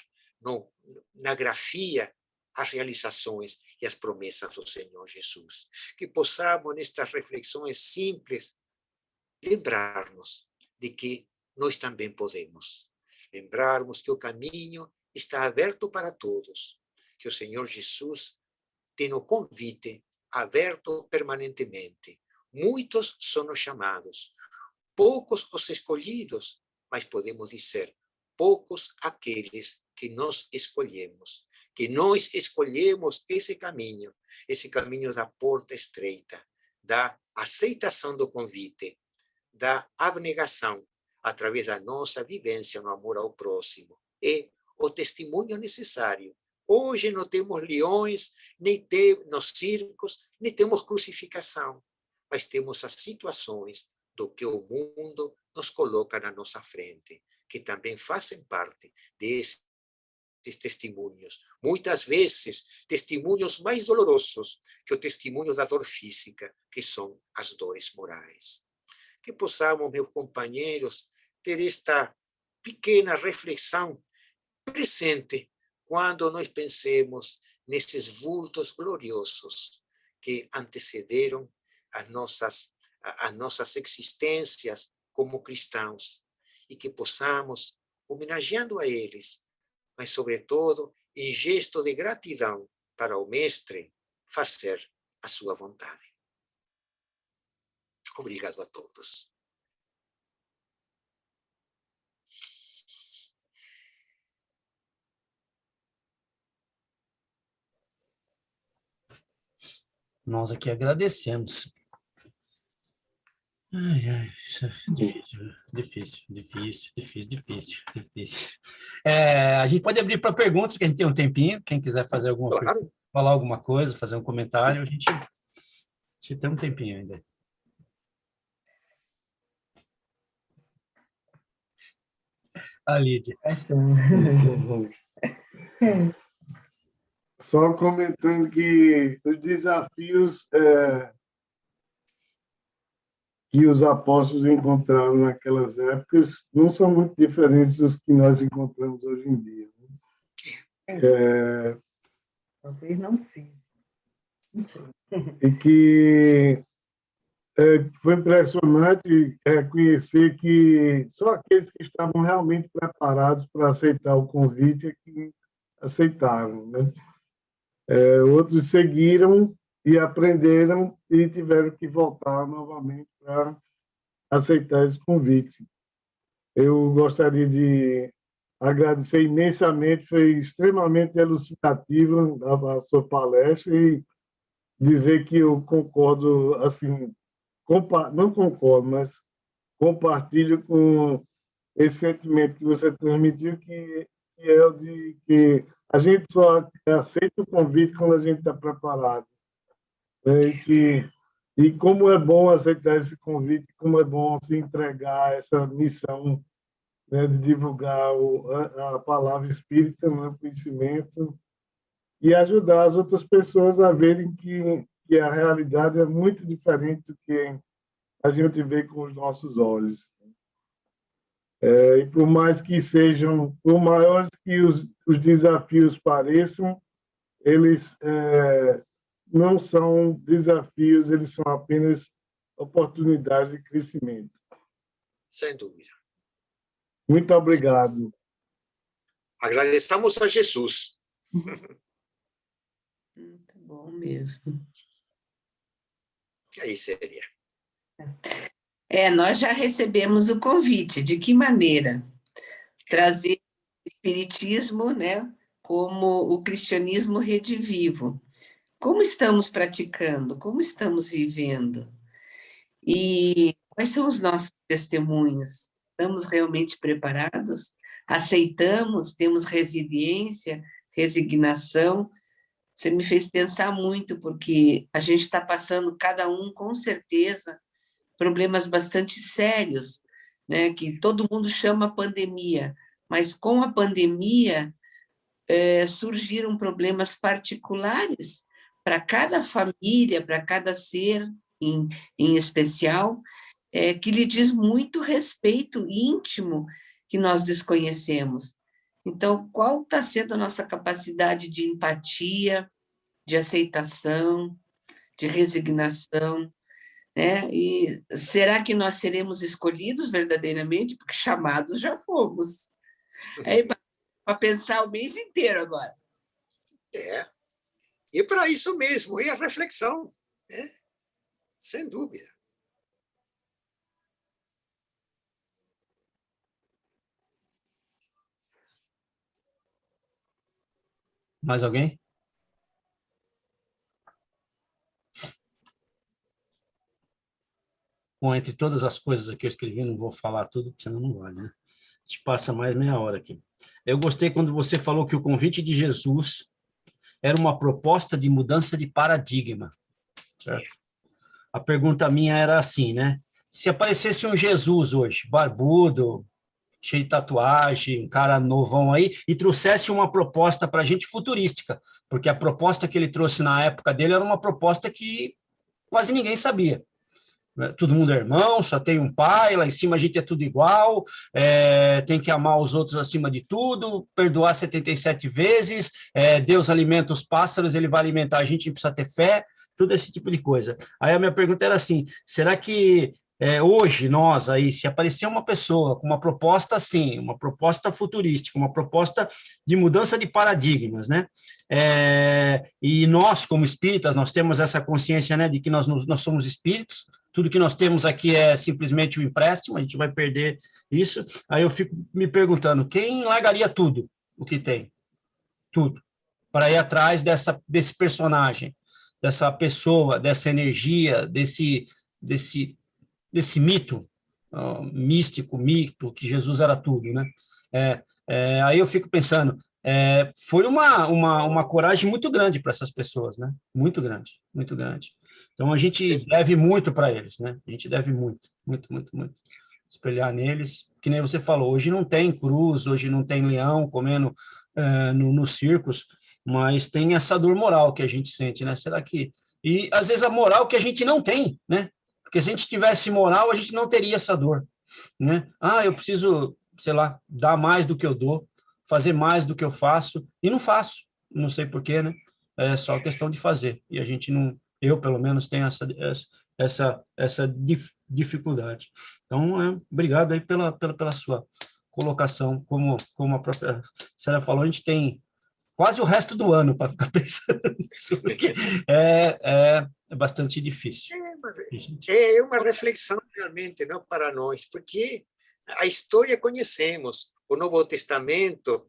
Speaker 1: na grafia as realizações e as promessas do Senhor Jesus. Que possamos, nestas reflexões simples, lembrar-nos de que nós também podemos. Lembrarmos que o caminho está aberto para todos, que o Senhor Jesus tem o convite aberto permanentemente. Muitos são os chamados, poucos os escolhidos, mas podemos dizer, poucos aqueles que nós escolhemos esse caminho da porta estreita, da aceitação do convite, da abnegação, através da nossa vivência no amor ao próximo. É o testemunho necessário. Hoje não temos leões, nem nos circos, nem temos crucificação, mas temos as situações do que o mundo nos coloca na nossa frente, que também fazem parte desses testemunhos. Muitas vezes, testemunhos mais dolorosos que o testemunho da dor física, que são as dores morais. Que possamos, meus companheiros, ter esta pequena reflexão presente quando nós pensemos nesses vultos gloriosos que antecederam as nossas existências como cristãos, e que possamos, homenageando a eles, mas, sobretudo, em gesto de gratidão para o Mestre, fazer a sua vontade. Obrigado a todos.
Speaker 2: Nós aqui agradecemos. Ai, isso é difícil. A gente pode abrir para perguntas, que a gente tem um tempinho. Quem quiser fazer alguma pergunta, falar alguma coisa, fazer um comentário, a gente tem um tempinho ainda. A Lídia.
Speaker 3: Só comentando que os desafios que os apóstolos encontraram naquelas épocas não são muito diferentes dos que nós encontramos hoje em dia.
Speaker 4: Talvez não sim.
Speaker 3: E que foi impressionante conhecer que só aqueles que estavam realmente preparados para aceitar o convite é que aceitaram, né? Outros seguiram e aprenderam e tiveram que voltar novamente para aceitar esse convite. Eu gostaria de agradecer imensamente, foi extremamente elucidativa a sua palestra, e dizer que eu concordo, assim, não concordo, mas compartilho com esse sentimento que você transmitiu, que é o de que a gente só aceita o convite quando a gente está preparado. E como é bom aceitar esse convite, como é bom se entregar a essa missão, né, de divulgar a palavra espírita, né, o conhecimento, e ajudar as outras pessoas a verem que a realidade é muito diferente do que a gente vê com os nossos olhos. E por mais que sejam, por maiores que os desafios pareçam, eles não são desafios, eles são apenas oportunidades de crescimento.
Speaker 1: Sem dúvida.
Speaker 3: Muito obrigado.
Speaker 1: Agradecemos a Jesus.
Speaker 5: Muito bom mesmo.
Speaker 1: Aí seria.
Speaker 5: Nós já recebemos o convite. De que maneira? Trazer o espiritismo, né, como o cristianismo redivivo. Como estamos praticando? Como estamos vivendo? E quais são os nossos testemunhos? Estamos realmente preparados? Aceitamos? Temos resiliência, resignação? Você me fez pensar muito, porque a gente está passando, cada um, com certeza, problemas bastante sérios, né, que todo mundo chama pandemia, mas com a pandemia surgiram problemas particulares para cada família, para cada ser em especial, que lhe diz muito respeito íntimo que nós desconhecemos. Então, qual está sendo a nossa capacidade de empatia, de aceitação, de resignação, né? E será que nós seremos escolhidos verdadeiramente? Porque chamados já fomos. Para pensar o mês inteiro agora.
Speaker 1: E para isso mesmo, e a reflexão, né? Sem dúvida.
Speaker 2: Mais alguém? Bom, entre todas as coisas aqui que eu escrevi, não vou falar tudo, porque senão não vale, né? A gente passa mais meia hora aqui. Eu gostei quando você falou que o convite de Jesus era uma proposta de mudança de paradigma. Certo? A pergunta minha era assim, né? Se aparecesse um Jesus hoje, barbudo, cheio de tatuagem, um cara novão aí, e trouxesse uma proposta para a gente futurística, porque a proposta que ele trouxe na época dele era uma proposta que quase ninguém sabia. Todo mundo é irmão, só tem um pai, lá em cima a gente é tudo igual, tem que amar os outros acima de tudo, perdoar 77 vezes, Deus alimenta os pássaros, ele vai alimentar a gente precisa ter fé, tudo esse tipo de coisa. Aí a minha pergunta era assim, será que hoje nós aí, se aparecer uma pessoa com uma proposta assim, uma proposta futurística, uma proposta de mudança de paradigmas, né? E nós, como espíritas, nós temos essa consciência, né, de que nós somos espíritos, tudo que nós temos aqui é simplesmente um empréstimo, a gente vai perder isso. Aí eu fico me perguntando, quem largaria tudo o que tem? Tudo. Para ir atrás desse personagem, dessa pessoa, dessa energia, desse mito, místico, mito, que Jesus era tudo, né? Aí eu fico pensando, foi uma coragem muito grande para essas pessoas, né? Muito grande, muito grande. Então, a gente deve muito para eles, né? A gente deve muito, muito, muito, muito. Espelhar neles, que nem você falou, hoje não tem cruz, hoje não tem leão comendo nos circos, mas tem essa dor moral que a gente sente, né? Será que... E, às vezes, a moral que a gente não tem, né? Porque se a gente tivesse moral, a gente não teria essa dor, né? Eu preciso, sei lá, dar mais do que eu dou, fazer mais do que eu faço, e não faço, não sei porquê, né? É só questão de fazer, e a gente não, eu pelo menos tenho essa dificuldade. Então, obrigado aí pela sua colocação, como a própria Célia falou, a gente tem quase o resto do ano para ficar pensando nisso, porque é bastante difícil.
Speaker 1: É uma reflexão realmente, não, para nós, porque a história conhecemos, o Novo Testamento,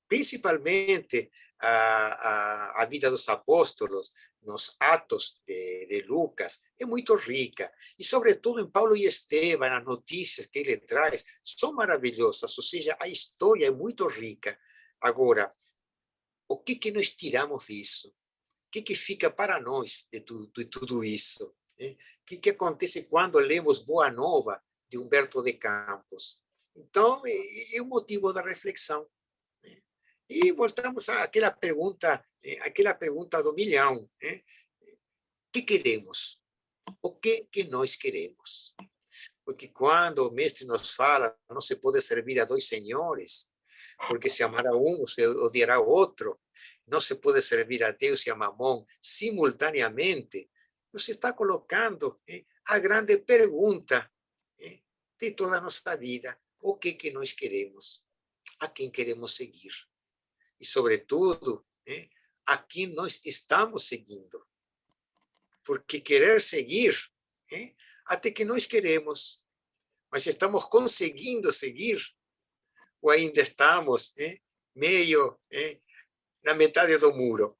Speaker 1: principalmente a vida dos apóstolos, nos Atos de Lucas, é muito rica. E, sobretudo, em Paulo e Estevão, as notícias que ele traz são maravilhosas, ou seja, a história é muito rica. Agora, o que nós tiramos disso? O que fica para nós de tudo isso? O que acontece quando lemos Boa Nova, de Humberto de Campos? Então, é um motivo da reflexão. E voltamos àquela pergunta do milhão, né? O que queremos? O que nós queremos? Porque quando o mestre nos fala, não se pode servir a dois senhores, porque se amará um, se odiará outro. Não se pode servir a Deus e a Mamon simultaneamente. Nos está colocando a grande pergunta de toda a nossa vida. O que nós queremos? A quem queremos seguir? E, sobretudo, a quem nós estamos seguindo? Porque querer seguir, até que nós queremos, mas estamos conseguindo seguir, ou ainda estamos meio na metade do muro?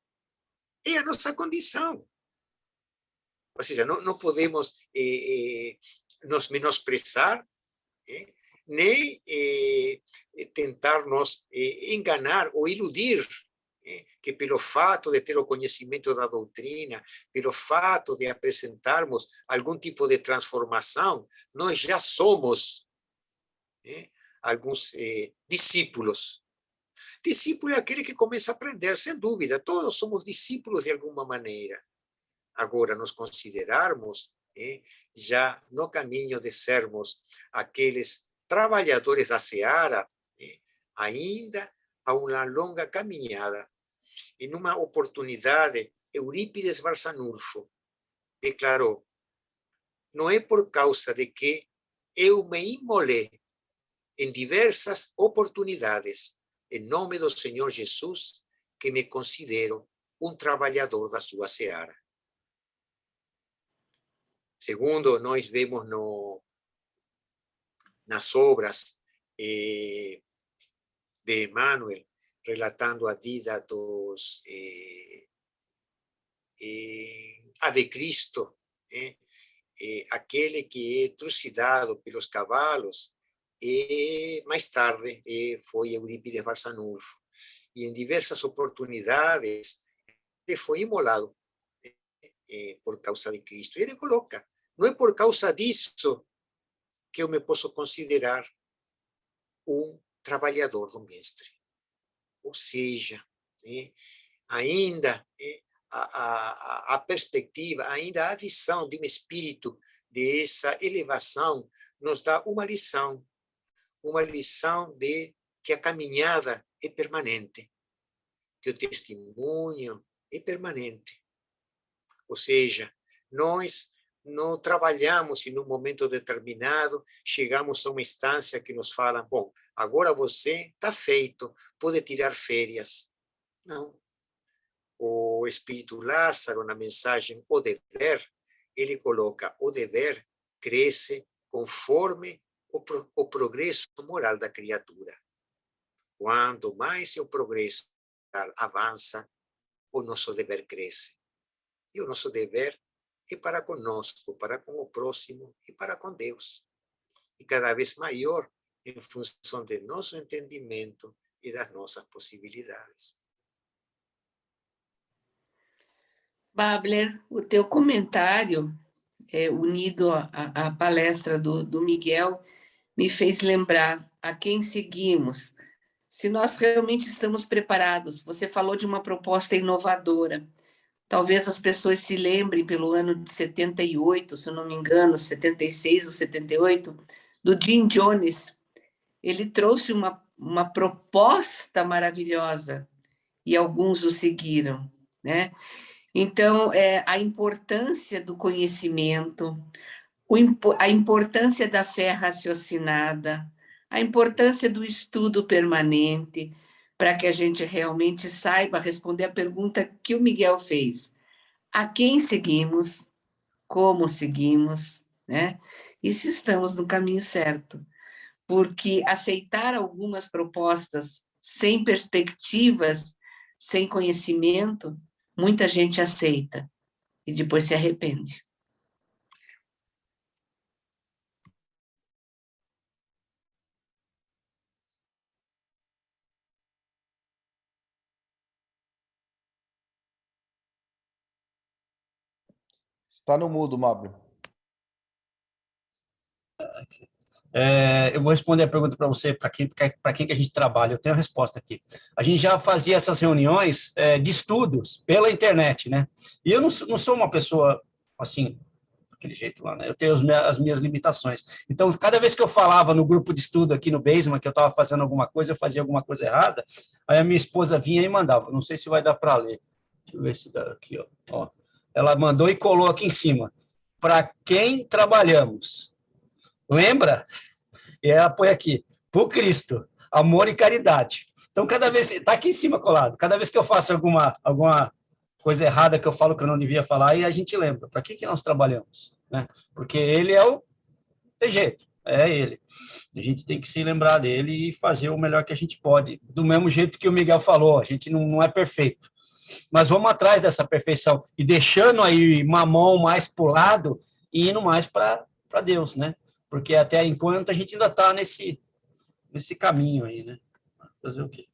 Speaker 1: É a nossa condição. Ou seja, não podemos nos menosprezar, nem tentar nos enganar ou iludir, que pelo fato de ter o conhecimento da doutrina, pelo fato de apresentarmos algum tipo de transformação, nós já somos alguns discípulos. Discípulo é aquele que começa a aprender, sem dúvida, todos somos discípulos de alguma maneira. Agora, nos considerarmos já no caminho de sermos aqueles trabalhadores da seara, ainda há uma longa caminhada. E numa oportunidade, Eurípides Barçanulfo declarou: não é por causa de que eu me imolei em diversas oportunidades, em nome do Senhor Jesus, que me considero um trabalhador da sua seara. Segundo nós vemos nas obras de Emmanuel, relatando a vida dos Ave Cristo, aquele que é trucidado pelos cavalos, e mais tarde foi Eurípides Barçanulfo. E em diversas oportunidades ele foi imolado por causa de Cristo. E ele coloca: não é por causa disso que eu me posso considerar um trabalhador do mestre. Ou seja, ainda a perspectiva, ainda a visão de um espírito dessa elevação nos dá uma lição de que a caminhada é permanente, que o testemunho é permanente. Ou seja, nós não trabalhamos e num momento determinado chegamos a uma instância que nos fala: bom, agora você está feito, pode tirar férias. Não. O Espírito Lázaro, na mensagem O Dever, ele coloca: o dever cresce conforme o progresso moral da criatura. Quanto mais o progresso avança, o nosso dever cresce. E o nosso dever é para conosco, para com o próximo e para com Deus. E cada vez maior em função de nosso entendimento e das nossas possibilidades.
Speaker 5: Babler, o teu comentário, unido à palestra do Miguel, me fez lembrar a quem seguimos. Se nós realmente estamos preparados, você falou de uma proposta inovadora. Talvez as pessoas se lembrem pelo ano de 78, se eu não me engano, 76 ou 78, do Jim Jones. Ele trouxe uma proposta maravilhosa e alguns o seguiram, né? Então, a importância do conhecimento, a importância da fé raciocinada, a importância do estudo permanente, para que a gente realmente saiba responder a pergunta que o Miguel fez: a quem seguimos, como seguimos, né? E se estamos no caminho certo. Porque aceitar algumas propostas sem perspectivas, sem conhecimento, muita gente aceita e depois se arrepende.
Speaker 6: Está no mudo, Mabel.
Speaker 2: Eu vou responder a pergunta para você, para quem que a gente trabalha. Eu tenho a resposta aqui. A gente já fazia essas reuniões de estudos pela internet, né? E eu não sou uma pessoa, assim, daquele jeito lá, né? Eu tenho as minhas limitações. Então, cada vez que eu falava no grupo de estudo aqui no Basement, que eu estava fazendo alguma coisa, eu fazia alguma coisa errada, aí a minha esposa vinha e mandava. Não sei se vai dar para ler. Deixa eu ver se dá aqui, ó. Ela mandou e colou aqui em cima. Para quem trabalhamos? Lembra? E ela põe aqui, por Cristo, amor e caridade. Então, cada vez, está aqui em cima colado, cada vez que eu faço alguma coisa errada que eu falo que eu não devia falar, aí a gente lembra, para que nós trabalhamos? Né? Porque ele é o, tem jeito, é ele. A gente tem que se lembrar dele e fazer o melhor que a gente pode. Do mesmo jeito que o Miguel falou, a gente não é perfeito. Mas vamos atrás dessa perfeição e deixando aí Mamon mais para o lado e indo mais para Deus, né? Porque até enquanto a gente ainda está nesse caminho aí, né? Fazer o quê?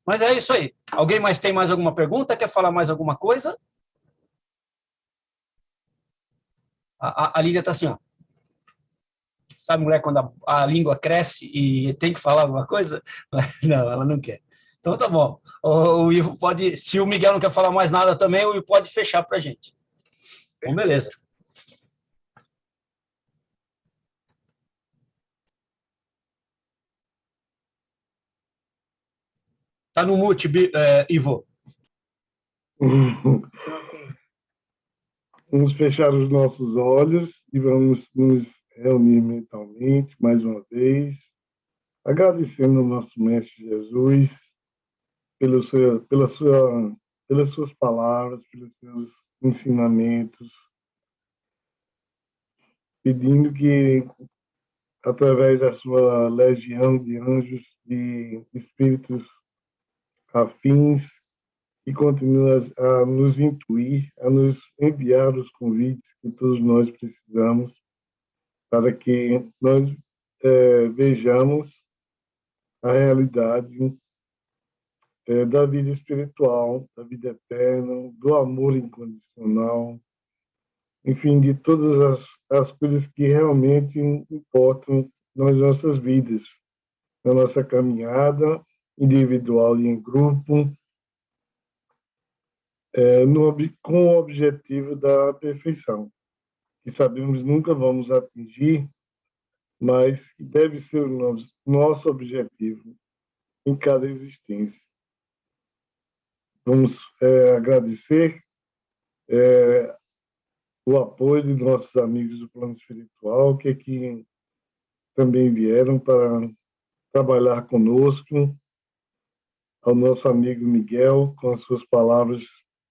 Speaker 2: Mas é isso aí. Alguém mais tem mais alguma pergunta? Quer falar mais alguma coisa? A Lídia está assim, ó. Sabe, mulher, quando a língua cresce e tem que falar alguma coisa? Não, ela não quer. Então tá bom. O Ivo pode, se o Miguel não quer falar mais nada também, o Ivo pode fechar para a gente. Bom, beleza. Tá no mute, Ivo.
Speaker 3: Vamos fechar os nossos olhos e vamos nos reunir mentalmente mais uma vez, agradecendo ao nosso Mestre Jesus pelas suas palavras, pelos seus ensinamentos, pedindo que, através da sua legião de anjos, de espíritos afins, e continue a nos intuir, a nos enviar os convites que todos nós precisamos para que nós vejamos a realidade da vida espiritual, da vida eterna, do amor incondicional, enfim, de todas as coisas que realmente importam nas nossas vidas, na nossa caminhada individual e em grupo, com o objetivo da perfeição, que sabemos nunca vamos atingir, mas que deve ser o nosso objetivo em cada existência. Vamos agradecer o apoio de nossos amigos do plano espiritual, que aqui também vieram para trabalhar conosco, ao nosso amigo Miguel, com as suas palavras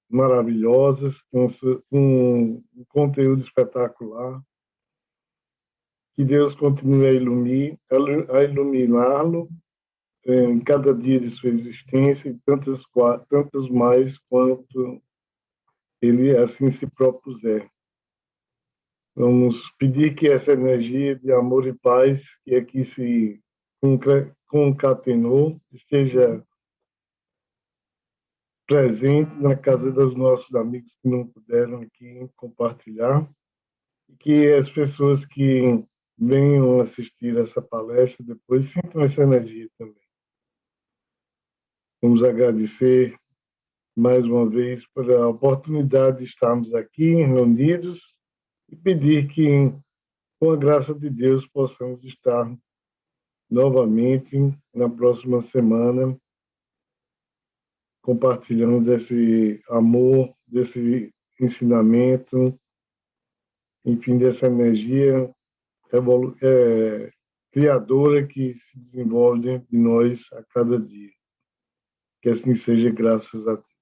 Speaker 3: maravilhosas, com um conteúdo espetacular. Que Deus continue a iluminá-lo em cada dia de sua existência e tantas mais quanto ele assim se propuser. Vamos pedir que essa energia de amor e paz que aqui se concatenou esteja presente na casa dos nossos amigos que não puderam aqui compartilhar, e que as pessoas que venham assistir essa palestra depois sintam essa energia também. Vamos agradecer mais uma vez pela oportunidade de estarmos aqui reunidos e pedir que, com a graça de Deus, possamos estar novamente na próxima semana compartilhando desse amor, desse ensinamento, enfim, dessa energia criadora que se desenvolve dentro de nós a cada dia. Que assim seja, graças a Deus.